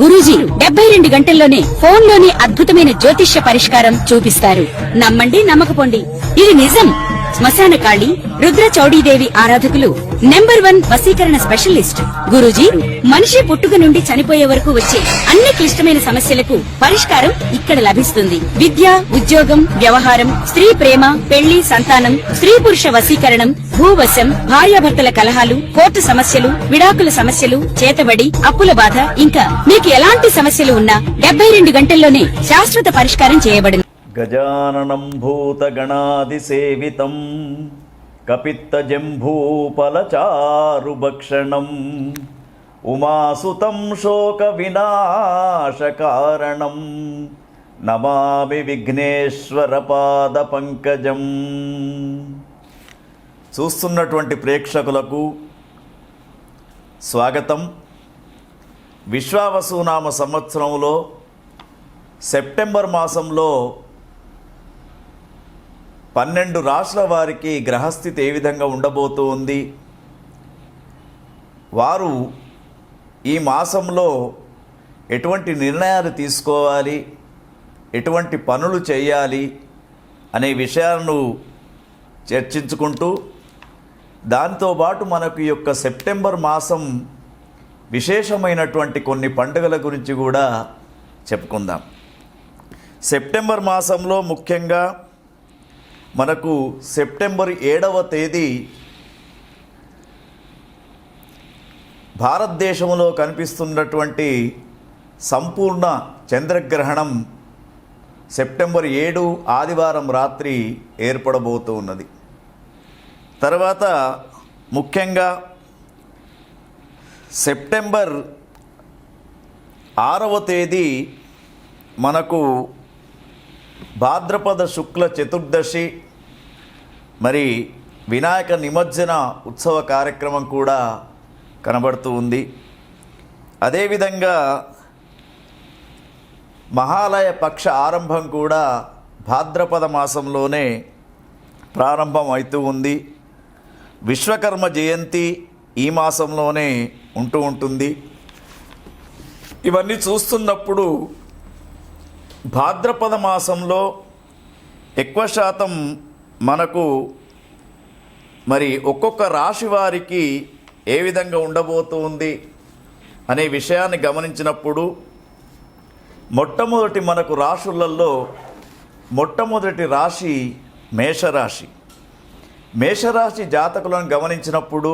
గురూజీ 72 గంటల్లోనే ఫోన్ లోని అద్భుతమైన జ్యోతిష్య పరిష్కారం చూపిస్తారు. నమ్మండి, నమ్మకపోండి, ఇది నిజం. శ్మశాన కాళి రుద్ర చౌడీదేవి ఆరాధకులు నంబర్ 1 వశీకరణ స్పెషలిస్ట్. గురూజీ మనిషి పుట్టుక నుండి చనిపోయే వరకు వచ్చే అన్ని క్లిష్టమైన సమస్యలకు పరిష్కారం ఇక్కడ లభిస్తుంది. విద్య, ఉద్యోగం, వ్యవహారం, స్త్రీ ప్రేమ, పెళ్లి, సంతానం, స్త్రీ పురుష వశీకరణం, భూవశం, భార్యాభర్తల కలహాలు, కోర్టు సమస్యలు, విడాకుల సమస్యలు, చేతబడి, అప్పుల బాధ, ఇంకా మీకు ఎలాంటి సమస్యలు ఉన్నా 72 గంటల్లోనే శాశ్వత పరిష్కారం చేయబడును. గజాననం భూతగణాదిసేవితం కపిత్తజంభూఫలచారుభక్షణం ఉమాసుతం శోక వినాశకారణం నమామి విఘ్నేశ్వర పాద పంకజం. చూస్తున్నటువంటి ప్రేక్షకులకు స్వాగతం. విశ్వావసునామ సంవత్సరంలో సెప్టెంబర్ మాసంలో 12 రాశుల వారికి గ్రహస్థితి ఏ విధంగా ఉండబోతూ ఉంది, వారు ఈ మాసంలో ఎటువంటి నిర్ణయాలు తీసుకోవాలి, ఎటువంటి పనులు చేయాలి అనే విషయాలను చర్చించుకుంటూ, దాంతోపాటు మనకు ఈ యొక్క సెప్టెంబర్ మాసం విశేషమైనటువంటి కొన్ని పండుగల గురించి కూడా చెప్పుకుందాం. సెప్టెంబర్ మాసంలో ముఖ్యంగా మనకు సెప్టెంబర్ 7వ తేదీ భారతదేశంలో కనిపిస్తున్నటువంటి సంపూర్ణ చంద్రగ్రహణం సెప్టెంబర్ 7 ఆదివారం రాత్రి ఏర్పడబోతూ ఉన్నది. తర్వాత ముఖ్యంగా సెప్టెంబర్ 6వ తేదీ మనకు భాద్రపద శుక్ల చతుర్దశి, మరి వినాయక నిమజ్జన ఉత్సవ కార్యక్రమం కూడా కనబడుతూ ఉంది. అదేవిధంగా మహాలయ పక్ష ఆరంభం కూడా భాద్రపద మాసంలోనే ప్రారంభం అవుతూ ఉంది. విశ్వకర్మ జయంతి ఈ మాసంలోనే ఉంటూ ఉంటుంది. ఇవన్నీ చూస్తున్నప్పుడు భాద్రపద మాసంలో ఎక్కువ శాతం మనకు మరి ఒక్కొక్క రాశి వారికి ఏ విధంగా ఉండబోతుంది అనే విషయాన్ని గమనించినప్పుడు, మొట్టమొదటి మనకు రాశులలో మొట్టమొదటి రాశి మేషరాశి. మేషరాశి జాతకులను గమనించినప్పుడు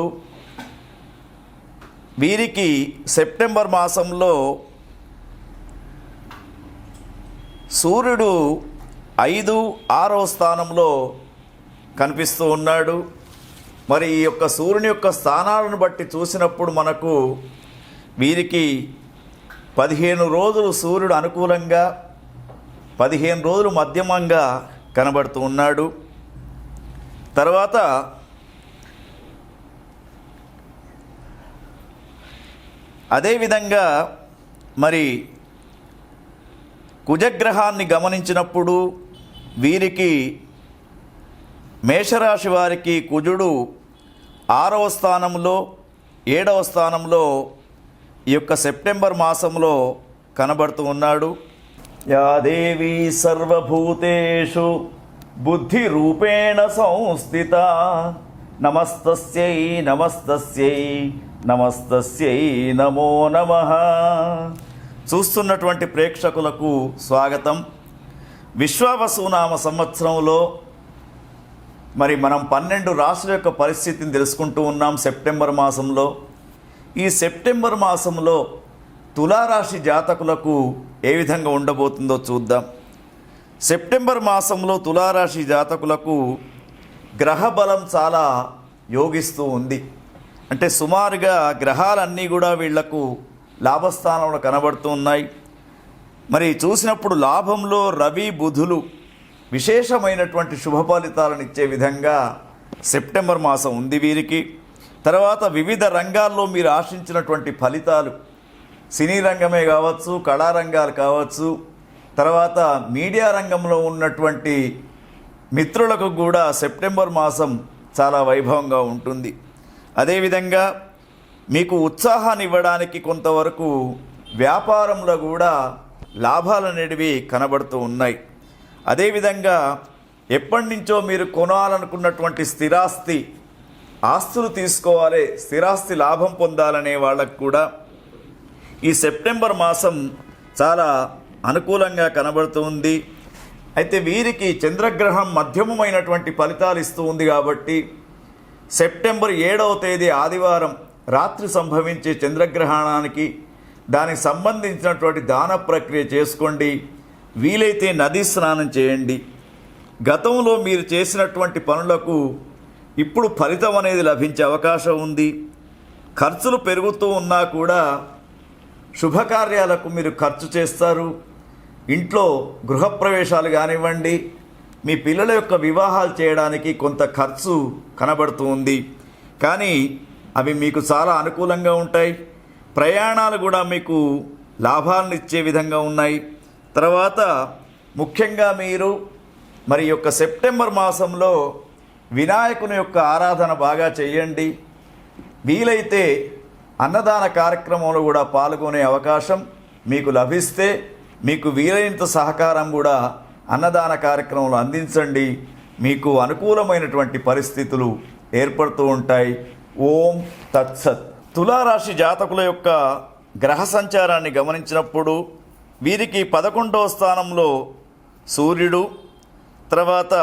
వీరికి సెప్టెంబర్ మాసంలో సూర్యుడు 5, 6వ స్థానంలో కనిపిస్తూ ఉన్నాడు. మరి ఈ యొక్క సూర్యుని యొక్క స్థానాలను బట్టి చూసినప్పుడు మనకు వీరికి 15 రోజులు సూర్యుడు అనుకూలంగా, 15 రోజులు మధ్యమంగా కనబడుతూ ఉన్నాడు. తర్వాత అదేవిధంగా మరి కుజగ్రహాన్ని గమనించినప్పుడు వీరికి మేషరాశి వారికి కుజుడు 6వ స్థానంలో, 7వ స్థానంలో ఈ యొక్క సెప్టెంబర్ మాసంలో కనబడుతూ ఉన్నాడు. యా దేవీ సర్వభూతేషు బుద్ధి రూపేణ సంస్థిత నమస్తస్యై నమస్తస్యై నమస్తస్యై నమో నమః. చూస్తున్నటువంటి ప్రేక్షకులకు స్వాగతం. విశ్వావసునామ సంవత్సరంలో మరి మనం 12 రాశుల యొక్క పరిస్థితిని తెలుసుకుంటూ ఉన్నాం సెప్టెంబర్ మాసంలో. ఈ సెప్టెంబర్ మాసంలో తులారాశి జాతకులకు ఏ విధంగా ఉండబోతుందో చూద్దాం. సెప్టెంబర్ మాసంలో తులారాశి జాతకులకు గ్రహ బలం చాలా యోగిస్తూ ఉంది. అంటే సుమారుగా గ్రహాలన్నీ కూడా వీళ్లకు లాభస్థానంలో కనబడుతూ ఉన్నాయి. మరి చూసినప్పుడు లాభంలో రవి, బుధులు విశేషమైనటువంటి శుభ ఫలితాలను ఇచ్చే విధంగా సెప్టెంబర్ మాసం ఉంది వీరికి. తర్వాత వివిధ రంగాల్లో మీరు ఆశించినటువంటి ఫలితాలు, సినీ రంగమే కావచ్చు, కళారంగాలు కావచ్చు, తర్వాత మీడియా రంగంలో ఉన్నటువంటి మిత్రులకు కూడా సెప్టెంబర్ మాసం చాలా వైభవంగా ఉంటుంది. అదేవిధంగా మీకు ఉత్సాహాన్ని ఇవ్వడానికి కొంతవరకు వ్యాపారంలో కూడా లాభాలు అనేటివి కనబడుతూ ఉన్నాయి. అదేవిధంగా ఎప్పటి నుంచో మీరు కొనాలనుకున్నటువంటి స్థిరాస్తి ఆస్తులు తీసుకోవాలి, స్థిరాస్తి లాభం పొందాలనే వాళ్ళకు కూడా ఈ సెప్టెంబర్ మాసం చాలా అనుకూలంగా కనబడుతూ ఉంది. అయితే వీరికి చంద్రగ్రహం మధ్యమమైనటువంటి ఫలితాలు ఇస్తూ ఉంది కాబట్టి సెప్టెంబర్ 7వ తేదీ ఆదివారం రాత్రి సంభవించే చంద్రగ్రహణానికి దానికి సంబంధించినటువంటి దాన ప్రక్రియ చేసుకోండి. వీలైతే నదీ స్నానం చేయండి. గతంలో మీరు చేసినటువంటి పనులకు ఇప్పుడు ఫలితం అనేది లభించే అవకాశం ఉంది. ఖర్చులు పెరుగుతూ ఉన్నా కూడా శుభకార్యాలకు మీరు ఖర్చు చేస్తారు. ఇంట్లో గృహప్రవేశాలు కానివ్వండి, మీ పిల్లల యొక్క వివాహాలు చేయడానికి కొంత ఖర్చు కనబడుతూ ఉంది. కానీ అవి మీకు చాలా అనుకూలంగా ఉంటాయి. ప్రయాణాలు కూడా మీకు లాభాలను ఇచ్చే విధంగా ఉన్నాయి. తర్వాత ముఖ్యంగా మీరు మరి యొక్క సెప్టెంబర్ మాసంలో వినాయకుని యొక్క ఆరాధన బాగా చేయండి. వీలైతే అన్నదాన కార్యక్రమంలో కూడా పాల్గొనే అవకాశం మీకు లభిస్తే మీకు వీలైనంత సహకారం కూడా అన్నదాన కార్యక్రమంలో అందించండి. మీకు అనుకూలమైనటువంటి పరిస్థితులు ఏర్పడుతూ ఉంటాయి. ఓం తత్సత్. తులారాశి జాతకుల యొక్క గ్రహ సంచారాన్ని గమనించినప్పుడు వీరికి 11వ స్థానంలో సూర్యుడు, తర్వాత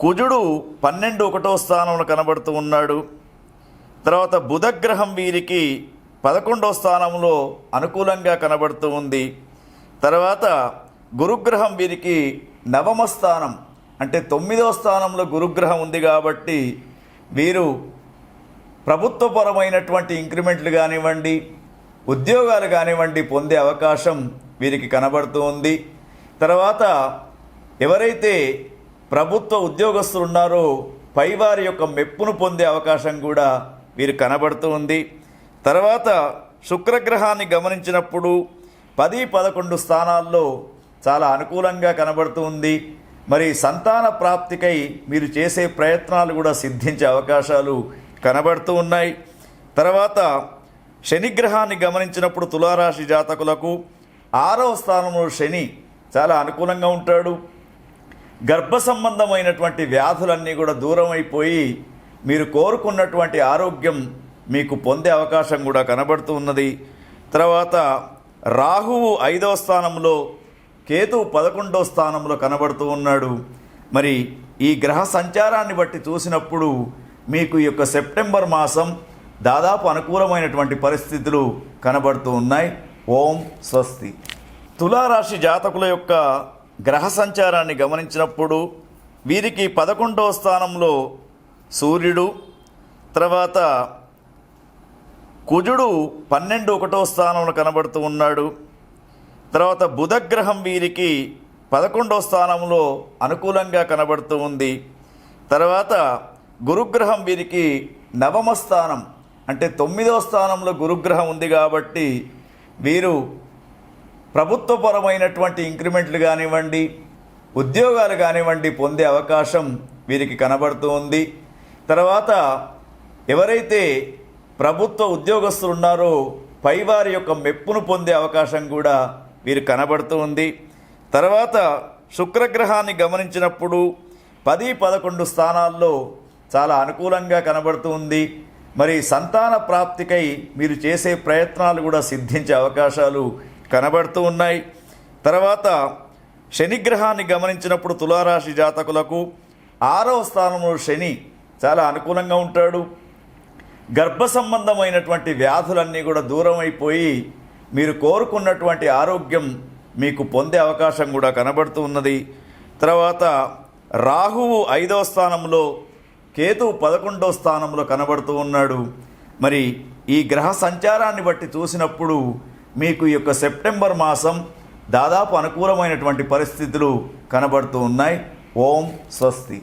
కుజుడు 12వ స్థానంలో కనబడుతూ ఉన్నాడు. తర్వాత బుధగ్రహం వీరికి 11వ స్థానంలో అనుకూలంగా కనబడుతూ ఉంది. తర్వాత గురుగ్రహం వీరికి 9వ స్థానం అంటే 9వ స్థానంలో గురుగ్రహం ఉంది కాబట్టి వీరు ప్రభుత్వపరమైనటువంటి ఇంక్రిమెంట్లు కానివ్వండి, ఉద్యోగాలు కానివ్వండి పొందే అవకాశం వీరికి కనబడుతూ ఉంది. తర్వాత ఎవరైతే ప్రభుత్వ ఉద్యోగస్తులు ఉన్నారో పైవారి యొక్క మెప్పును పొందే అవకాశం కూడా వీరు కనబడుతూ ఉంది. తర్వాత శుక్రగ్రహాన్ని గమనించినప్పుడు 10, 11 స్థానాల్లో చాలా అనుకూలంగా కనబడుతూ ఉంది. మరి సంతాన ప్రాప్తికై మీరు చేసే ప్రయత్నాలు కూడా సిద్ధించే అవకాశాలు కనబడుతూ ఉన్నాయి. తర్వాత శనిగ్రహాన్ని గమనించినప్పుడు తులారాశి జాతకులకు 6వ స్థానంలో శని చాలా అనుకూలంగా ఉంటాడు. గర్భ సంబంధమైనటువంటి వ్యాధులన్నీ కూడా దూరం అయిపోయి మీరు కోరుకున్నటువంటి ఆరోగ్యం మీకు పొందే అవకాశం కూడా కనబడుతూ ఉన్నది. తర్వాత రాహువు 5వ స్థానంలో, కేతువు 11వ స్థానంలో కనబడుతూ ఉన్నాడు. మరి ఈ గ్రహ సంచారాన్ని బట్టి చూసినప్పుడు మీకు ఈ యొక్క సెప్టెంబర్ మాసం దాదాపు అనుకూలమైనటువంటి పరిస్థితులు కనబడుతూ ఉన్నాయి. ఓం స్వస్తి. తులారాశి జాతకుల యొక్క గ్రహ సంచారాన్ని గమనించినప్పుడు వీరికి 11వ స్థానంలో సూర్యుడు, తర్వాత కుజుడు 12వ స్థానంలో కనబడుతూ ఉన్నాడు. తర్వాత బుధగ్రహం వీరికి 11వ స్థానంలో అనుకూలంగా కనబడుతూ ఉంది. తర్వాత గురుగ్రహం వీరికి 9వ స్థానం అంటే 9వ స్థానంలో గురుగ్రహం ఉంది కాబట్టి వీరు ప్రభుత్వపరమైనటువంటి ఇంక్రిమెంట్లు కానివ్వండి, ఉద్యోగాలు కానివ్వండి పొందే అవకాశం వీరికి కనబడుతూ ఉంది. తర్వాత ఎవరైతే ప్రభుత్వ ఉద్యోగస్తులు ఉన్నారో పైవారి యొక్క మెప్పును పొందే అవకాశం కూడా వీరు కనబడుతూ ఉంది. తర్వాత శుక్రగ్రహాన్ని గమనించినప్పుడు 10, 11 స్థానాల్లో చాలా అనుకూలంగా కనబడుతూ ఉంది. మరి సంతాన ప్రాప్తికై మీరు చేసే ప్రయత్నాలు కూడా సిద్ధించే అవకాశాలు కనబడుతూ ఉన్నాయి. తర్వాత శనిగ్రహాన్ని గమనించినప్పుడు తులారాశి జాతకులకు 6వ స్థానంలో శని చాలా అనుకూలంగా ఉంటాడు. గర్భ సంబంధమైనటువంటి వ్యాధులన్నీ కూడా దూరం అయిపోయి మీరు కోరుకున్నటువంటి ఆరోగ్యం మీకు పొందే అవకాశం కూడా కనబడుతూ ఉన్నది. తర్వాత రాహువు 5వ స్థానంలో, కేతువు 11వ స్థానంలో కనబడుతూ ఉన్నాడు. మరి ఈ గ్రహ సంచారాన్ని బట్టి చూసినప్పుడు మీకు ఈ యొక్క సెప్టెంబర్ మాసం దాదాపు అనుకూలమైనటువంటి పరిస్థితులు కనబడుతూ ఉన్నాయి. ఓం స్వస్తి.